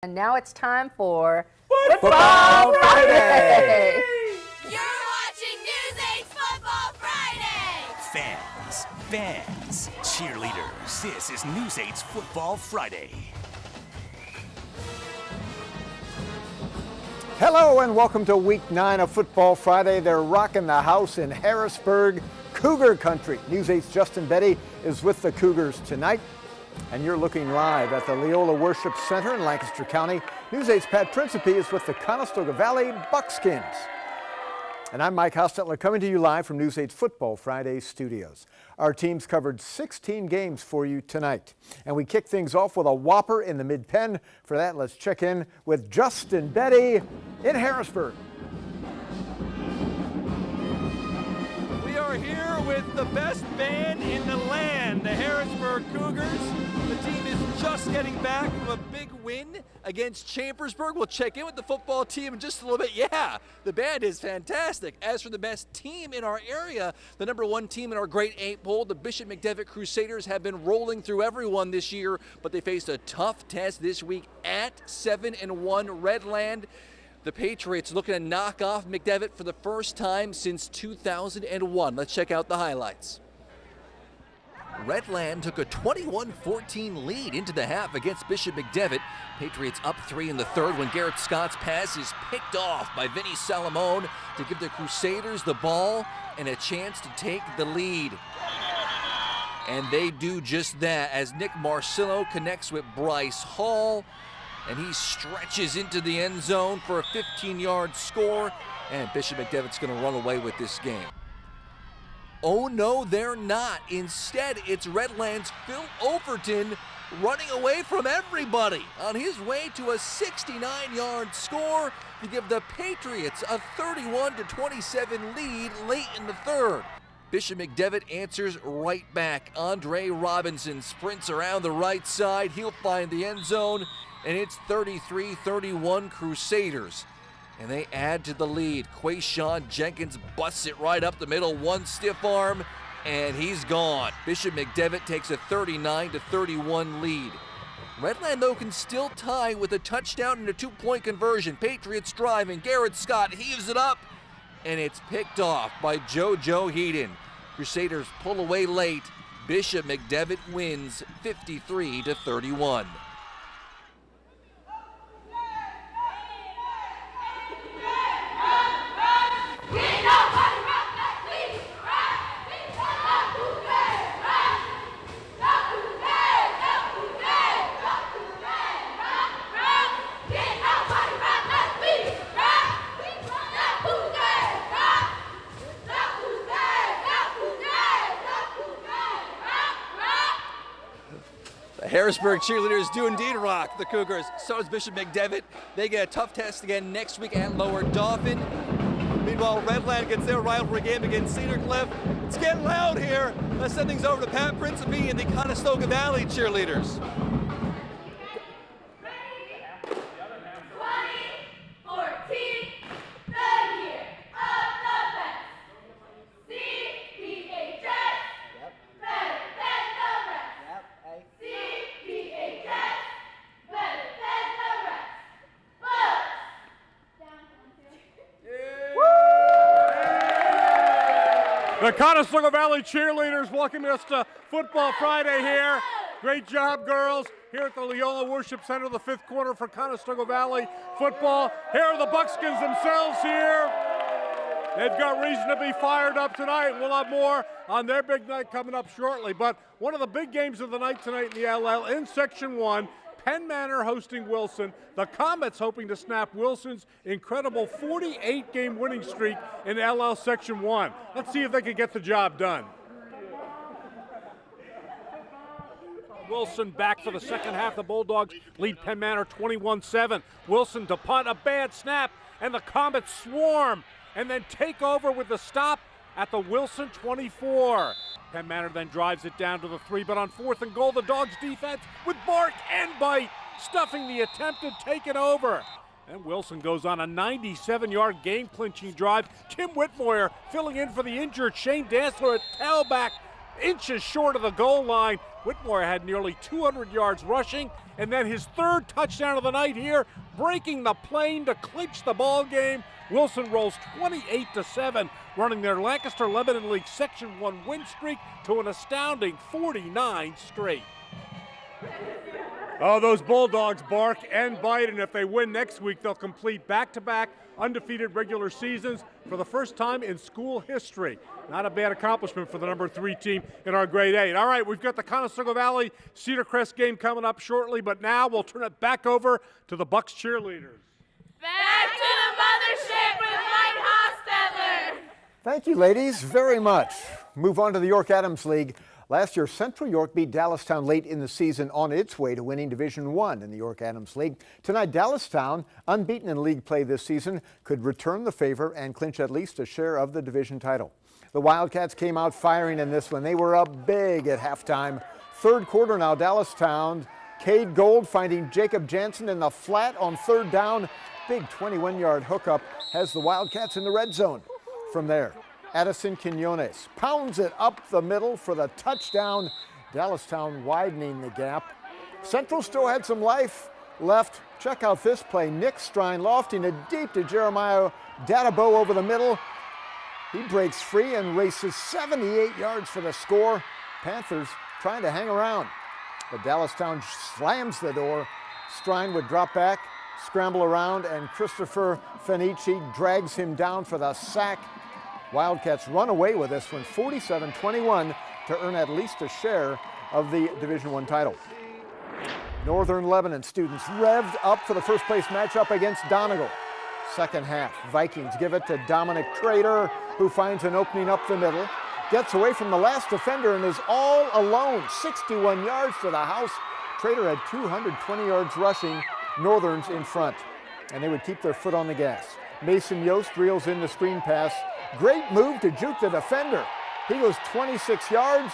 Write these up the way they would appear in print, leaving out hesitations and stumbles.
And now it's time for Football Friday! You're watching News 8's Football Friday! Fans, cheerleaders, this is News 8's Football Friday. Hello and welcome to Week 9 of Football Friday. They're rocking the house in Harrisburg, Cougar Country. News 8's Justin Betty is with the Cougars tonight. And you're looking live at the Leola Worship Center in Lancaster County. News 8's Pat Principe is with the Conestoga Valley Buckskins. And I'm Mike Hostetler coming to you live from News 8's Football Friday studios. Our teams covered 16 games for you tonight. And we kick things off with a whopper in the mid-pen. For that, let's check in with Justin Betty in Harrisburg. We are here with the best band in the land, the Harrisburg Cougars. The team is just getting back from a big win against Chambersburg. We'll check in with the football team in just a little bit. Yeah, the band is fantastic. As for the best team in our area, the #1 team in our Great 8 poll, the Bishop McDevitt Crusaders, have been rolling through everyone this year, but they faced a tough test this week at 7-1 Redland. The Patriots looking to knock off McDevitt for the first time since 2001. Let's check out the highlights. Redland took a 21-14 lead into the half against Bishop McDevitt. Patriots up 3 in the third when Garrett Scott's pass is picked off by Vinny Salamone to give the Crusaders the ball and a chance to take the lead. And they do just that as Nick Marcillo connects with Bryce Hall. And he stretches into the end zone for a 15-yard score. And Bishop McDevitt's going to run away with this game. Oh, no, they're not. Instead, it's Redland's Phil Overton running away from everybody on his way to a 69-yard score to give the Patriots a 31-27 lead late in the third. Bishop McDevitt answers right back. Andre Robinson sprints around the right side. He'll find the end zone, and it's 33-31 Crusaders. And they add to the lead. Quayshawn Jenkins busts it right up the middle, one stiff arm, and he's gone. Bishop McDevitt takes a 39-31 lead. Redland, though, can still tie with a touchdown and a 2-point conversion. Patriots driving. Garrett Scott heaves it up, and it's picked off by JoJo Heaton. Crusaders pull away late. Bishop McDevitt wins 53-31. The Harrisburg cheerleaders do indeed rock the Cougars. So does Bishop McDevitt. They get a tough test again next week at Lower Dauphin. Meanwhile, Redland gets their rivalry game against Cedar Cliff. It's getting loud here. Let's send things over to Pat Principe and the Conestoga Valley cheerleaders. The Conestoga Valley cheerleaders welcome us to Football Friday here. Great job, girls. Here at the Leola Worship Center, the 5th quarter for Conestoga Valley football. Here are the Buckskins themselves here. They've got reason to be fired up tonight. We'll have more on their big night coming up shortly. But one of the big games of the night tonight in the LL in Section 1, Penn Manor hosting Wilson. The Comets hoping to snap Wilson's incredible 48-game winning streak in LL Section 1. Let's see if they can get the job done. Wilson back for the second half. The Bulldogs lead Penn Manor 21-7. Wilson to punt, a bad snap, and the Comets swarm and then take over with the stop at the Wilson 24. Penn Manor then drives it down to the 3, but on 4th and goal, the Dogs defense with bark and bite, stuffing the attempted taken over. And Wilson goes on a 97-yard game-clinching drive. Tim Whitmoyer filling in for the injured Shane Dassler at tailback, inches short of the goal line. Whitmore had nearly 200 yards rushing, and then his third touchdown of the night here, breaking the plane to clinch the ball game. Wilson rolls 28-7, running their Lancaster Lebanon League Section 1 win streak to an astounding 49 straight. Oh, those Bulldogs bark and bite, and if they win next week, they'll complete back-to-back undefeated regular seasons for the first time in school history. Not a bad accomplishment for the number 3 team in our grade 8. All right, we've got the Conestoga Valley Cedar Crest game coming up shortly, but now we'll turn it back over to the Bucks cheerleaders. Back to the mothership with Mike Hostetler. Thank you, ladies, very much. Move on to the York Adams League. Last year, Central York beat Dallastown late in the season on its way to winning Division I in the York Adams League. Tonight, Dallastown, unbeaten in league play this season, could return the favor and clinch at least a share of the division title. The Wildcats came out firing in this one. They were up big at halftime. Third quarter now, Dallastown. Cade Gold finding Jacob Jansen in the flat on third down. Big 21-yard hookup has the Wildcats in the red zone. From there, Addison Quinones pounds it up the middle for the touchdown. Dallastown widening the gap. Central still had some life left. Check out this play. Nick Strine lofting it deep to Jeremiah Dadabow over the middle. He breaks free and races 78 yards for the score. Panthers trying to hang around, but Dallastown slams the door. Strine would drop back, scramble around, and Christopher Fenici drags him down for the sack. Wildcats run away with this one, 47-21, to earn at least a share of the Division I title. Northern Lebanon students revved up for the first place matchup against Donegal. Second half, Vikings give it to Dominic Trader, who finds an opening up the middle, gets away from the last defender and is all alone, 61 yards to the house. Trader had 220 yards rushing, Northerns in front, and they would keep their foot on the gas. Mason Yost reels in the screen pass. Great move to juke the defender. He goes 26 yards,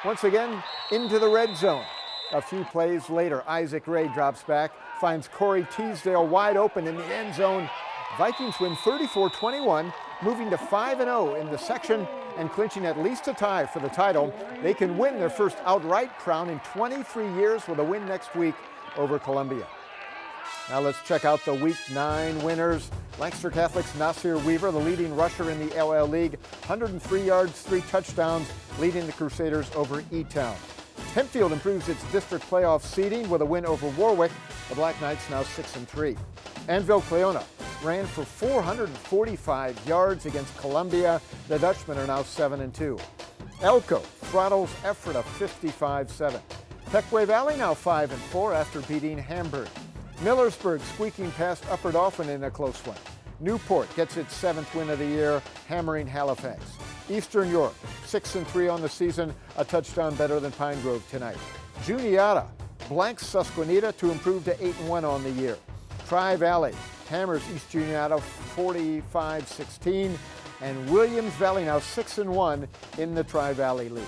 once again into the red zone. A few plays later, Isaac Ray drops back, finds Corey Teasdale wide open in the end zone. Vikings win 34-21, moving to 5-0 in the section and clinching at least a tie for the title. They can win their first outright crown in 23 years with a win next week over Columbia. Now let's check out the Week 9 winners. Lancaster Catholic's Nasir Weaver, the leading rusher in the LL League, 103 yards, 3 touchdowns, leading the Crusaders over E-Town. Hempfield improves its district playoff seeding with a win over Warwick. The Black Knights now 6-3. Anvil Cleona ran for 445 yards against Columbia. The Dutchmen are now 7-2. Elko throttles Ephrata 55-7. Pequea Valley now 5-4 after beating Hamburg. Millersburg squeaking past Upper Dauphin in a close one. Newport gets its 7th win of the year, hammering Halifax. Eastern York 6-3 on the season, a touchdown better than Pine Grove tonight. Juniata blanks Susquehanna to improve to 8-1 on the year. Tri-Valley hammers East Juniata 45-16, and Williams Valley now 6-1 in the Tri-Valley League.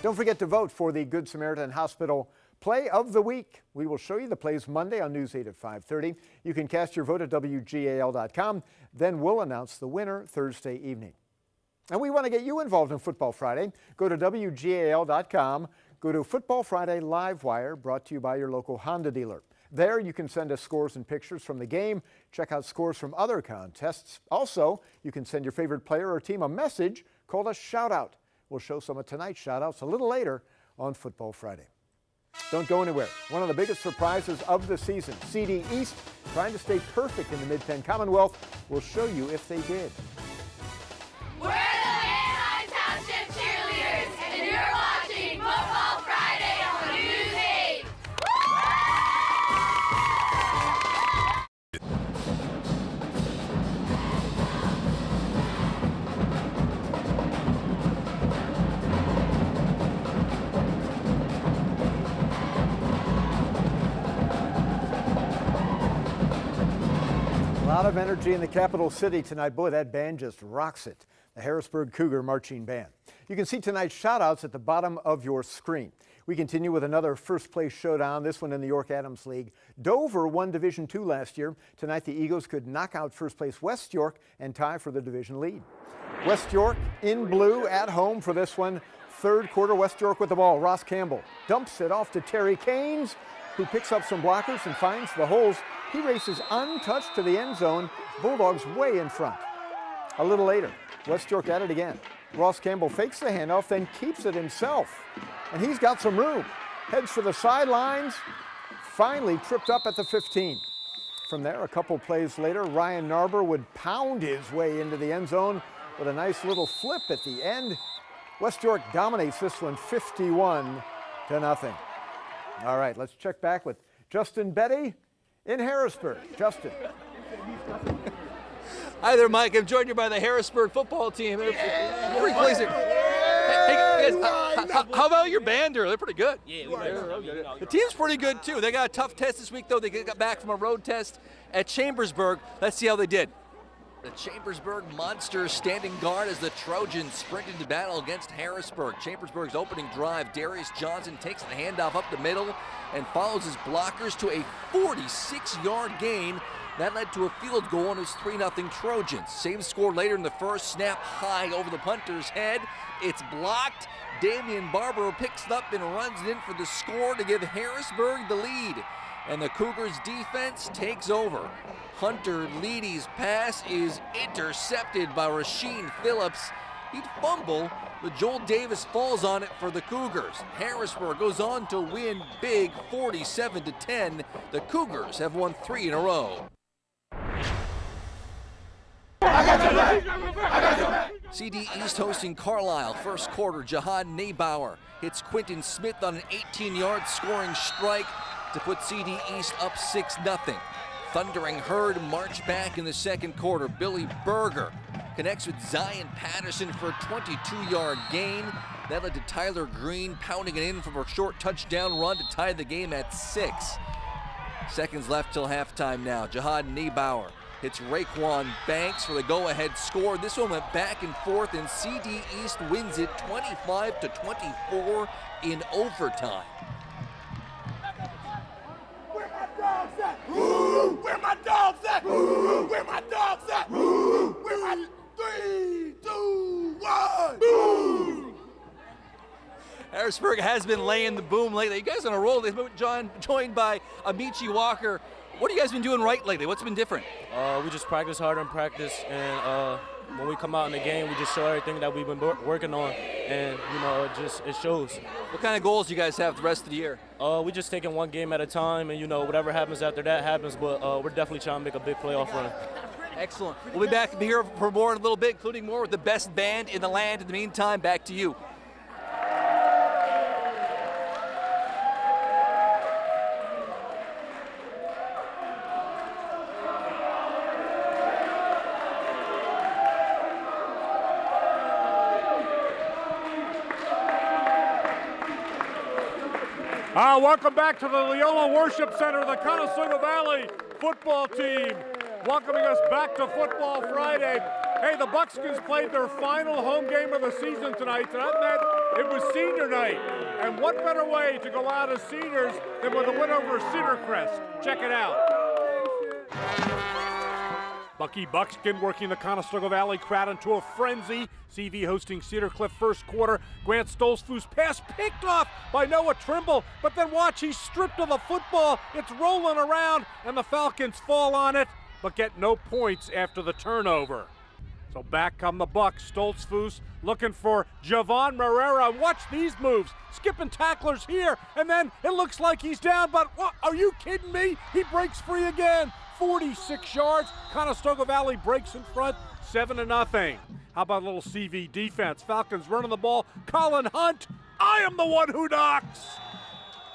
Don't forget to vote for the Good Samaritan Hospital Play of the Week. We will show you the plays Monday on News 8 at 5:30. You can cast your vote at WGAL.com. Then we'll announce the winner Thursday evening. And we want to get you involved in Football Friday. Go to WGAL.com. Go to Football Friday Live Wire, brought to you by your local Honda dealer. There you can send us scores and pictures from the game. Check out scores from other contests. Also, you can send your favorite player or team a message called a shout-out. We'll show some of tonight's shout-outs a little later on Football Friday. Don't go anywhere. One of the biggest surprises of the season, CD East, trying to stay perfect in the Mid-Penn Commonwealth. We'll show you if they did. We're the Anaheim Township Cheerleaders, and you're watching Football Friday on News 8. A lot of energy in the capital city tonight. Boy, that band just rocks it. The Harrisburg Cougar Marching Band. You can see tonight's shout-outs at the bottom of your screen. We continue with another first-place showdown, this one in the York Adams League. Dover won Division II last year. Tonight, the Eagles could knock out first-place West York and tie for the division lead. West York in blue at home for this one. third quarter, West York with the ball. Ross Campbell dumps it off to Terry Caines, who picks up some blockers and finds the holes. He races untouched to the end zone. Bulldogs way in front. A little later, West York at it again. Ross Campbell fakes the handoff, then keeps it himself. And he's got some room. Heads for the sidelines. Finally tripped up at the 15. From there, a couple plays later, Ryan Narber would pound his way into the end zone with a nice little flip at the end. West York dominates this one 51-0. All right, let's check back with Justin Betty in Harrisburg. Justin. Hi there, Mike. I'm joined here by the Harrisburg football team. Pretty pleased. Hey guys, how about your band? They're pretty good. Yeah, the team's pretty good too. They got a tough test this week though. They got back from a road test at Chambersburg. Let's see how they did. The Chambersburg Monsters standing guard as the Trojans sprint into battle against Harrisburg. Chambersburg's opening drive, Darius Johnson takes the handoff up the middle and follows his blockers to a 46-yard gain. That led to a field goal and it was 3-0 Trojans. Same score later in the first, snap high over the punter's head. It's blocked. Damian Barber picks it up and runs it in for the score to give Harrisburg the lead. And the Cougars defense takes over. Hunter Leedy's pass is intercepted by Rasheen Phillips. He'd fumble, but Joel Davis falls on it for the Cougars. Harrisburg goes on to win big 47-10. The Cougars have won 3 in a row. CD East hosting Carlisle. First quarter, Jihad Neybauer hits Quinton Smith on an 18-yard scoring strike to put CD East up 6-0. Thundering Herd march back in the second quarter. Billy Berger connects with Zion Patterson for a 22-yard gain. That led to Tyler Green pounding it in from a short touchdown run to tie the game at 6. Seconds left till halftime now. Jihad Neybauer hits Raekwon Banks for the go-ahead score. This one went back and forth, and CD East wins it 25-24 in overtime. Where my dogs at? Where my dogs at? Where my dogs at? Where my 3, 2, 1. Boom! Harrisburg has been laying the boom lately. You guys on a roll. They've been joined by Amici Walker. What have you guys been doing right lately? What's been different? We just practice harder in practice, and when we come out in the game, we just show everything that we've been working on, and it shows. What kind of goals do you guys have the rest of the year? We just taking one game at a time, and whatever happens after that happens. But we're definitely trying to make a big playoff run. Excellent. We'll be back here for more in a little bit, including more with the best band in the land. In the meantime, back to you. Welcome back to the Leola Worship Center, the Conestoga Valley football team, welcoming us back to Football Friday. Hey, the Buckskins played their final home game of the season tonight. That meant it was senior night. And what better way to go out as seniors than with a win over Cedar Crest? Check it out. Bucky Buckskin working the Conestoga Valley crowd into a frenzy. CV hosting Cedar Cliff first quarter. Grant Stolzfus pass picked off by Noah Trimble, but then watch, he's stripped of the football. It's rolling around, and the Falcons fall on it, but get no points after the turnover. So back come the Bucks. Stolzfus looking for Javon Marrera. Watch these moves. Skipping tacklers here, and then it looks like he's down, but what? Are you kidding me? He breaks free again. 46 yards. Conestoga Valley breaks in front, 7-0. How about a little CV defense? Falcons running the ball. Colin Hunt, I am the one who knocks.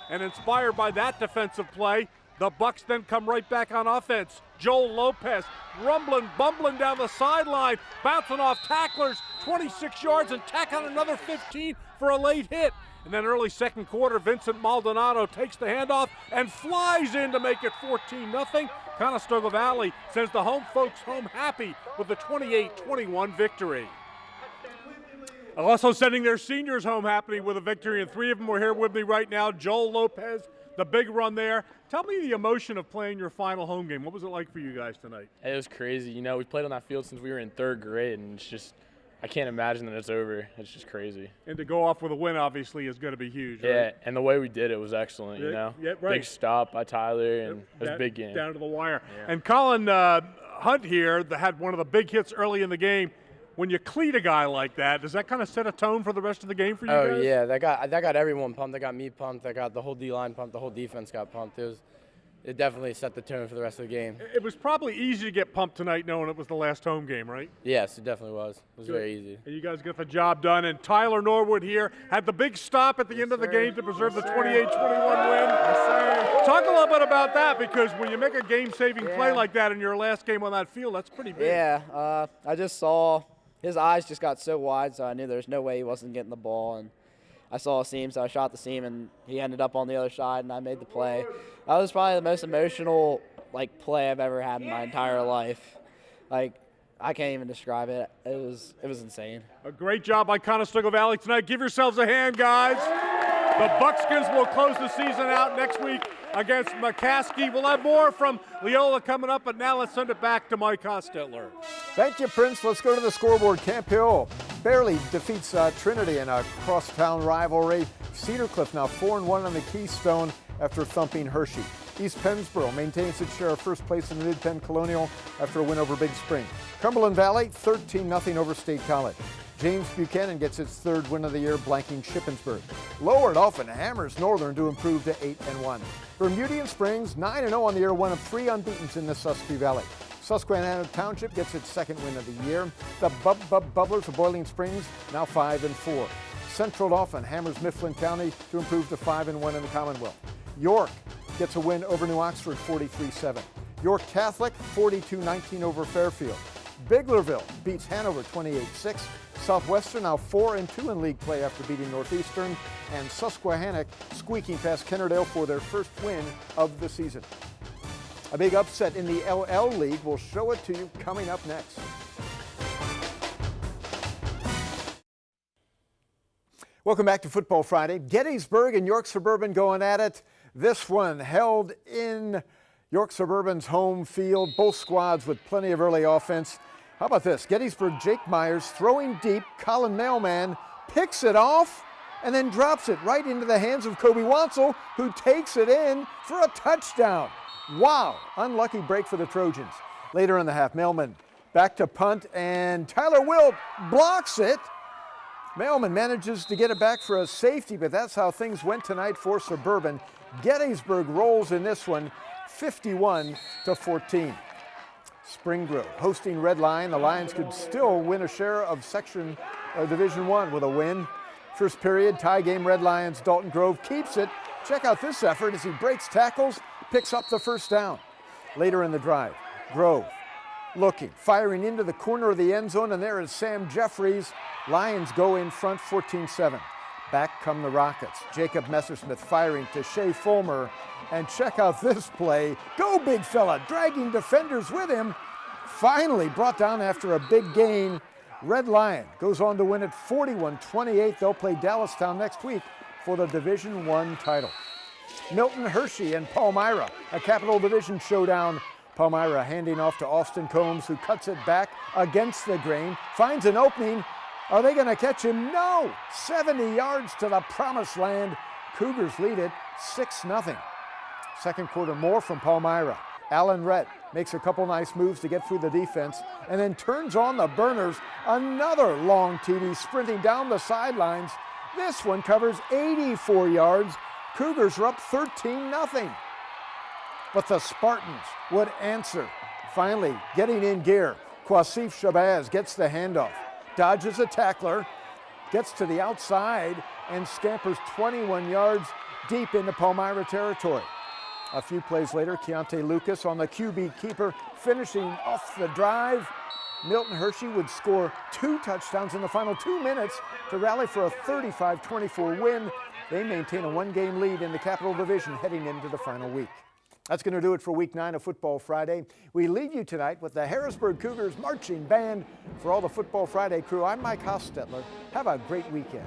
And inspired by that defensive play, the Bucks then come right back on offense. Joel Lopez bumbling down the sideline, bouncing off tacklers, 26 yards, and tack on another 15 for a late hit. And then early second quarter, Vincent Maldonado takes the handoff and flies in to make it 14-0. Conestoga Valley sends the home folks home happy with the 28-21 victory. Also sending their seniors home happy with a victory, and 3 of them are here with me right now. Joel Lopez, the big run there. Tell me the emotion of playing your final home game. What was it like for you guys tonight? It was crazy. We played on that field since we were in 3rd grade, and it's just I can't imagine that it's over. It's just crazy. And to go off with a win, obviously, is going to be huge. Yeah, right? and the way we did it was excellent, you know. Yeah, right. Big stop by Tyler, and it was a big game. Down to the wire. Yeah. And Colin Hunt here that had one of the big hits early in the game. When you cleat a guy like that, does that kind of set a tone for the rest of the game for you guys? Oh, yeah. That got everyone pumped. That got me pumped. That got the whole D-line pumped. The whole defense got pumped. It definitely set the tone for the rest of the game. It was probably easy to get pumped tonight knowing it was the last home game, right? Yes, it definitely was. It was very easy. And you guys got the job done. And Tyler Norwood here had the big stop at the end of the game to preserve the 28-21 win. Talk a little bit about that, because when you make a game-saving play like that in your last game on that field, that's pretty big. Yeah, I just saw his eyes just got so wide, so I knew there was no way he wasn't getting the ball. And I saw a seam, so I shot the seam, and he ended up on the other side, and I made the play. That was probably the most emotional play I've ever had in my entire life. I can't even describe it. It was insane. A great job by Conestoga Valley tonight. Give yourselves a hand, guys. The Buckskins will close the season out next week against McCaskey. We'll have more from Leola coming up, but now let's send it back to Mike Hostetler. Thank you, Prince. Let's go to the scoreboard. Camp Hill barely defeats Trinity in a crosstown rivalry. Cedar Cliff now 4-1 on the Keystone after thumping Hershey. East Pennsboro maintains its share of first place in the Mid-Penn Colonial after a win over Big Spring. Cumberland Valley 13-0 over State College. James Buchanan gets its third win of the year, blanking Shippensburg. Lower Dolphin hammers Northern to improve to 8-1. Bermudian Springs 9-0 on the year, one of 3 unbeatens in the Susquehanna Valley. Susquehanna Township gets its second win of the year. The Bubblers of Boiling Springs now 5-4. Central Dauphin hammers Mifflin County to improve to 5-1 in the Commonwealth. York gets a win over New Oxford 43-7. York Catholic 42-19 over Fairfield. Biglerville beats Hanover 28-6. Southwestern now 4-2 in league play after beating Northeastern. And Susquehannock squeaking past Kennerdale for their first win of the season. A big upset in the LL League. We'll show it to you coming up next. Welcome back to Football Friday. Gettysburg and York Suburban going at it. This one held in York Suburban's home field. Both squads with plenty of early offense. How about this? Gettysburg, Jake Myers throwing deep. Colin Mailman picks it off and then drops it right into the hands of Kobe Wansel, who takes it in for a touchdown. Wow, unlucky break for the Trojans. Later in the half, Mailman back to punt, and Tyler Wilt blocks it. Mailman manages to get it back for a safety, but that's how things went tonight for Suburban. Gettysburg rolls in this one, 51-14. Spring Grove hosting Red Lion. The Lions could still win a share of Division I with a win. First period, tie game, Red Lions. Dalton Grove keeps it. Check out this effort as he breaks tackles, picks up the first down. Later in the drive, Grove looking, firing into the corner of the end zone, and there is Sam Jeffries. Lions go in front 14-7. Back come the Rockets. Jacob Messersmith firing to Shea Fulmer. And check out this play. Go, big fella, dragging defenders with him. Finally brought down after a big gain. Red Lion goes on to win it 41-28. They'll play Dallastown next week for the Division I title. Milton Hershey and Palmyra, a Capital Division showdown. Palmyra handing off to Austin Combs, who cuts it back against the grain, finds an opening. Are they going to catch him? No! 70 yards to the promised land. Cougars lead it 6-0. Second quarter, more from Palmyra. Alan Rett makes a couple nice moves to get through the defense and then turns on the burners. Another long TD sprinting down the sidelines. This one covers 84 yards. Cougars are up 13-0. But the Spartans would answer. Finally, getting in gear, Quasif Shabazz gets the handoff, dodges a tackler, gets to the outside, and scampers 21 yards deep into Palmyra territory. A few plays later, Keontae Lucas on the QB keeper, finishing off the drive. Milton Hershey would score 2 touchdowns in the final 2 minutes to rally for a 35-24 win. They maintain a 1-game lead in the Capital Division heading into the final week. That's going to do it for Week 9 of Football Friday. We leave you tonight with the Harrisburg Cougars Marching Band. For all the Football Friday crew, I'm Mike Hostetler. Have a great weekend.